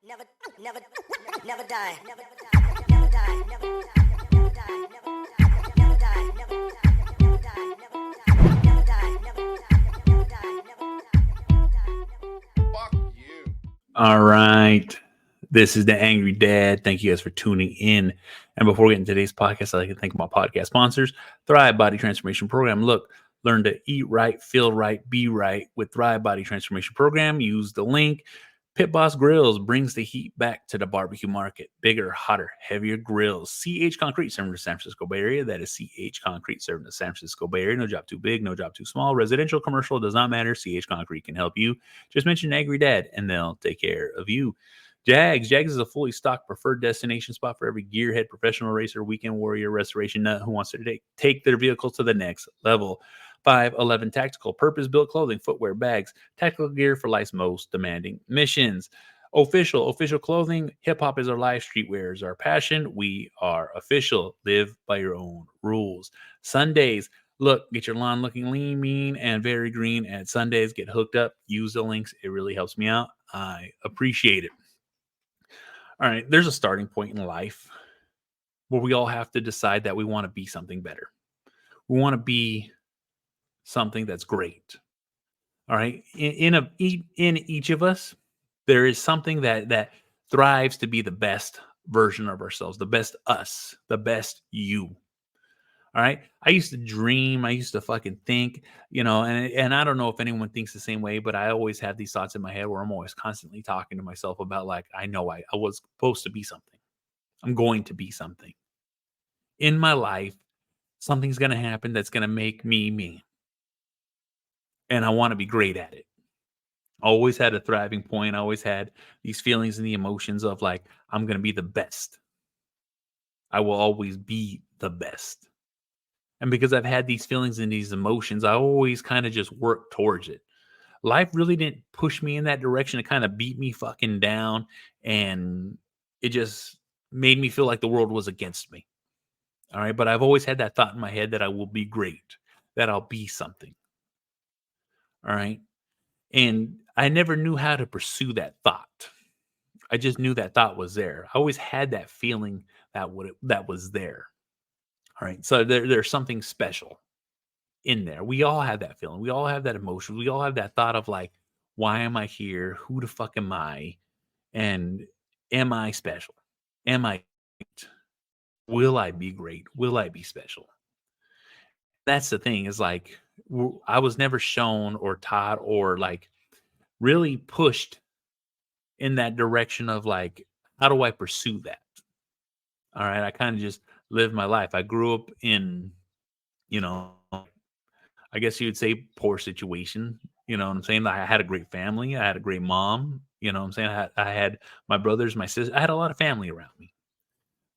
Never, never, never die. Never die. Never die. Never die. Never die. Never die. Never die. Never die. Never die. Never die. Fuck you. All right. This is the Angry Dad. Thank you guys for tuning in. And before we get into today's podcast, I'd like to thank my podcast sponsors, Thrive Body Transformation Program. Look, learn to eat right, feel right, be right with Thrive Body Transformation Program. Use the link. Pit Boss Grills brings the heat back to the barbecue market. Bigger, hotter, heavier grills. CH Concrete serving the San Francisco Bay Area. That is CH Concrete serving the San Francisco Bay Area. No job too big, no job too small. Residential, commercial, does not matter. CH Concrete can help you. Just mention Angry Dad and they'll take care of you. Jags is a fully stocked preferred destination spot for every gearhead, professional racer, weekend warrior, restoration nut who wants to take their vehicle to the next level. 511 Tactical, purpose-built clothing, footwear, bags, tactical gear for life's most demanding missions. Official clothing, hip-hop is our life, streetwear is our passion. We are official. Live by your own rules. Sundays, look, get your lawn looking lean, mean, and very green at Sundays. Get hooked up. Use the links. It really helps me out. I appreciate it. All right, there's a starting point in life where we all have to decide that we want to be something better. We want to be something that's great. All right. In each of us, there is something that thrives to be the best version of ourselves, the best us, the best you. All right. I used to dream. I used to fucking think, and I don't know if anyone thinks the same way, but I always have these thoughts in my head where I'm always constantly talking to myself about like, I know I was supposed to be something. I'm going to be something in my life. Something's going to happen that's going to make me me. And I want to be great at it. Always had a thriving point. I always had these feelings and the emotions of like, I'm going to be the best. I will always be the best. And because I've had these feelings and these emotions, I always kind of just work towards it. Life really didn't push me in that direction. It kind of beat me fucking down. And it just made me feel like the world was against me. All right. But I've always had that thought in my head that I will be great, that I'll be something. All right. And I never knew how to pursue that thought. I just knew that thought was there. I always had that feeling that was there. All right. So there's something special in there. We all have that feeling. We all have that emotion. We all have that thought of like, why am I here? Who the fuck am I? And am I special? Am I great? Will I be great? Will I be special? That's the thing is like, I was never shown or taught or like really pushed in that direction of like, how do I pursue that? All right. I kind of just lived my life. I grew up in, I guess you would say poor situation. You know what I'm saying? I had a great family. I had a great mom. You know what I'm saying? I had my brothers, my sisters. I had a lot of family around me.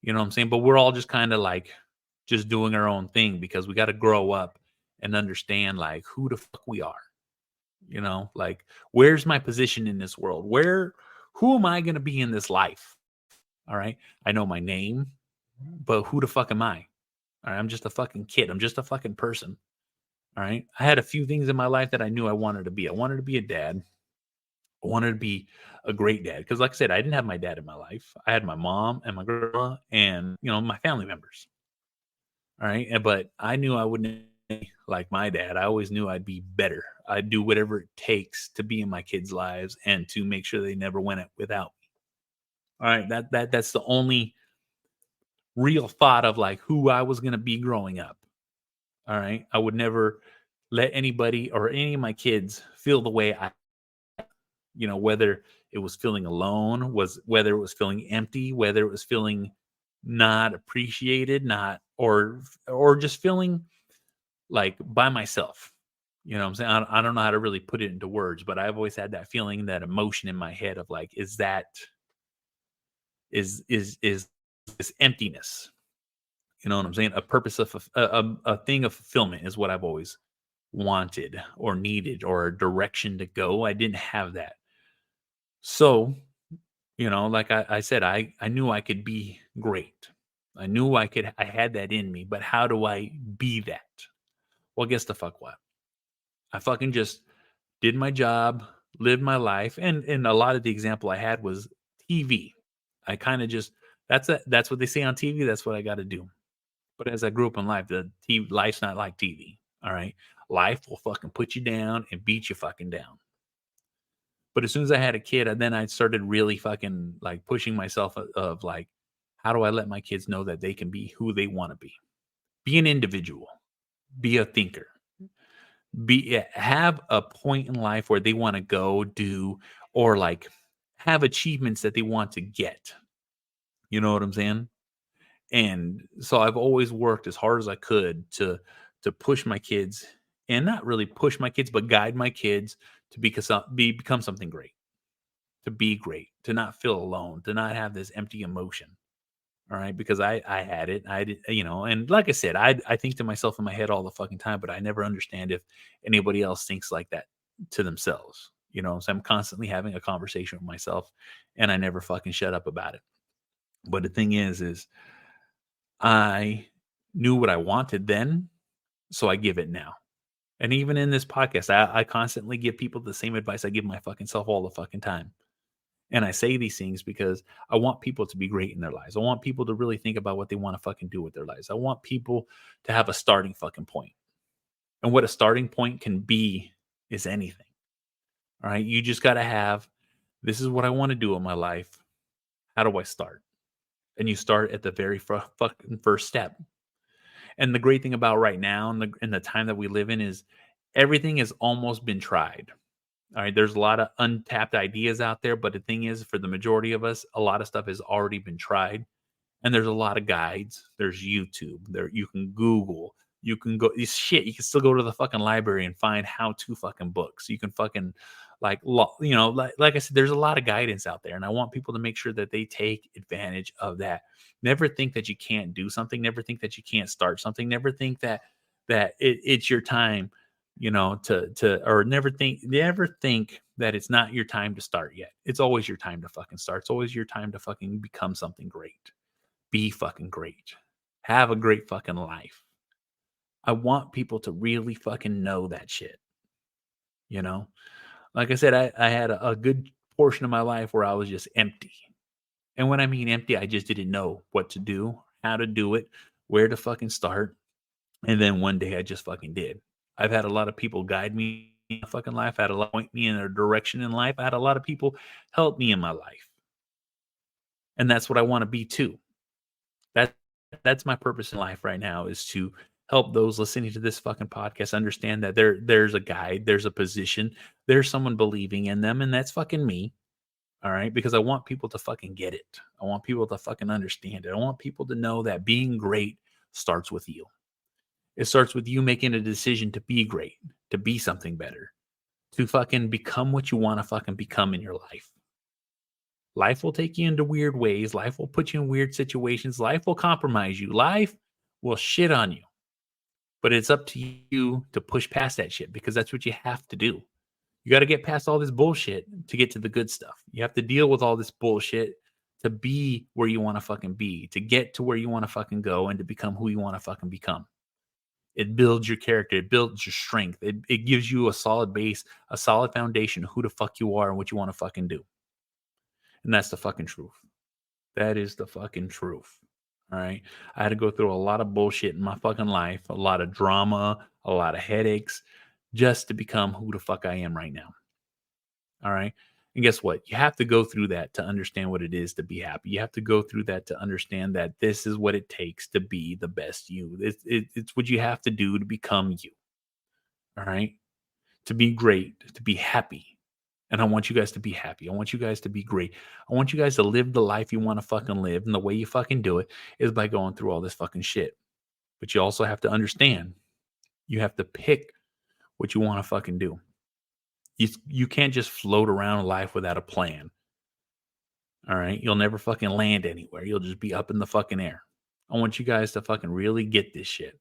You know what I'm saying? But we're all just kind of like just doing our own thing because we got to grow up and understand like who the fuck we are. Like where's my position in this world? Who am I going to be in this life? All right. I know my name, but who the fuck am I? All right. I'm just a fucking kid. I'm just a fucking person. All right. I had a few things in my life that I knew I wanted to be. I wanted to be a dad. I wanted to be a great dad. Cause like I said, I didn't have my dad in my life. I had my mom and my grandma and, my family members. All right. But I knew I wouldn't be like my dad. I always knew I'd be better. I'd do whatever it takes to be in my kids' lives and to make sure they never went without me. All right. That's the only real thought of like who I was going to be growing up. All right. I would never let anybody or any of my kids feel the way I, whether it was feeling alone, whether it was feeling empty, whether it was feeling not appreciated, or just feeling like by myself. You know what I'm saying? I don't know how to really put it into words, but I've always had that feeling, that emotion in my head of like, is this emptiness? You know what I'm saying? A purpose of a thing of fulfillment is what I've always wanted or needed, or a direction to go. I didn't have that. So, like I said, I knew I could be great. I knew I had that in me, but how do I be that? Well, guess the fuck what? I fucking just did my job, lived my life. And a lot of the example I had was TV. I kind of just that's what they say on TV. That's what I got to do. But as I grew up in life, life's not like TV. All right, life will fucking put you down and beat you fucking down. But as soon as I had a kid, then I started really fucking like pushing myself of like, how do I let my kids know that they can be who they want to be? Be an individual, be a thinker, have a point in life where they want to go do or like have achievements that they want to get. You know what I'm saying? And so I've always worked as hard as I could to push my kids and not really push my kids, but guide my kids to become something great, to be great, to not feel alone, to not have this empty emotion. All right. Because I had it. I did, and like I said, I think to myself in my head all the fucking time, but I never understand if anybody else thinks like that to themselves. So I'm constantly having a conversation with myself and I never fucking shut up about it. But the thing is I knew what I wanted then, so I give it now. And even in this podcast, I constantly give people the same advice I give my fucking self all the fucking time. And I say these things because I want people to be great in their lives. I want people to really think about what they want to fucking do with their lives. I want people to have a starting fucking point. And what a starting point can be is anything. All right. You just got to have, this is what I want to do in my life. How do I start? And you start at the very fucking first step. And the great thing about right now and the time that we live in is everything has almost been tried. All right. There's a lot of untapped ideas out there. But the thing is, for the majority of us, a lot of stuff has already been tried. And there's a lot of guides. There's YouTube. There you can Google. You can go shit. You can still go to the fucking library and find how-to fucking books. You can fucking like I said, there's a lot of guidance out there, and I want people to make sure that they take advantage of that. Never think that you can't do something. Never think that you can't start something. Never think that it's your time. Or never think that it's not your time to start yet. It's always your time to fucking start. It's always your time to fucking become something great. Be fucking great. Have a great fucking life. I want people to really fucking know that shit. Like I said, I had a good portion of my life where I was just empty. And when I mean empty, I just didn't know what to do, how to do it, where to fucking start. And then one day I just fucking did. I've had a lot of people guide me in my fucking life. I had a lot point me in a direction in life. I had a lot of people help me in my life. And that's what I want to be too. That's my purpose in life right now, is to help those listening to this fucking podcast understand that there's a guide, there's a position, there's someone believing in them, and that's fucking me. All right. Because I want people to fucking get it. I want people to fucking understand it. I want people to know that being great starts with you. It starts with you making a decision to be great, to be something better, to fucking become what you want to fucking become in your life. Life will take you into weird ways. Life will put you in weird situations. Life will compromise you. Life will shit on you. But it's up to you to push past that shit, because that's what you have to do. You got to get past all this bullshit to get to the good stuff. You have to deal with all this bullshit to be where you want to fucking be, to get to where you want to fucking go, and to become who you want to fucking become. It builds your character. It builds your strength. It gives you a solid base, a solid foundation of who the fuck you are and what you want to fucking do. And that's the fucking truth. That is the fucking truth. All right. I had to go through a lot of bullshit in my fucking life, a lot of drama, a lot of headaches, just to become who the fuck I am right now. All right. And guess what? You have to go through that to understand what it is to be happy. You have to go through that to understand that this is what it takes to be the best you. It's what you have to do to become you. All right. To be great, to be happy. And I want you guys to be happy. I want you guys to be great. I want you guys to live the life you want to fucking live. And the way you fucking do it is by going through all this fucking shit. But you also have to understand, you have to pick what you want to fucking do. You can't just float around life without a plan. All right. You'll never fucking land anywhere. You'll just be up in the fucking air. I want you guys to fucking really get this shit.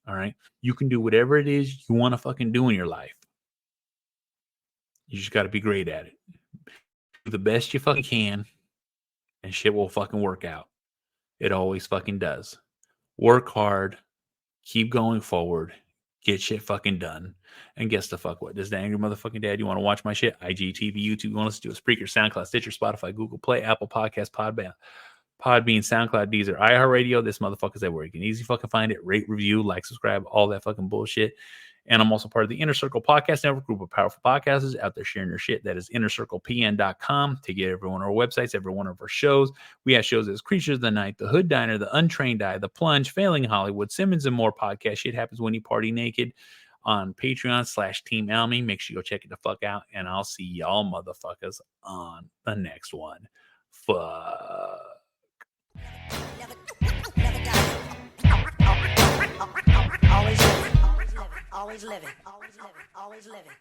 All right. You can do whatever it is you want to fucking do in your life. You just got to be great at it. Do the best you fucking can, and shit will fucking work out. It always fucking does. Work hard. Keep going forward. Get shit fucking done. And guess the fuck what? Does the angry motherfucking dad, you want to watch my shit? IGTV, YouTube, you want to listen to a Spreaker, SoundCloud, Stitcher, Spotify, Google Play, Apple Podcasts, Podbean, SoundCloud, Deezer, iHeartRadio. This motherfucker's everywhere. You can easily fucking find it. Rate, review, like, subscribe, all that fucking bullshit. And I'm also part of the Inner Circle Podcast Network, group of powerful podcasters out there sharing their shit. That is innercirclepn.com to get every one of our websites, every one of our shows. We have shows as Creatures of the Night, The Hood Diner, The Untrained Eye, The Plunge, Failing Hollywood, Simmons and More podcast. Shit happens when you party naked on Patreon/Team Almy. Make sure you go check it the fuck out. And I'll see y'all motherfuckers on the next one. Fuck. Never die. Always living. Always living. Always living. Always living. Always living.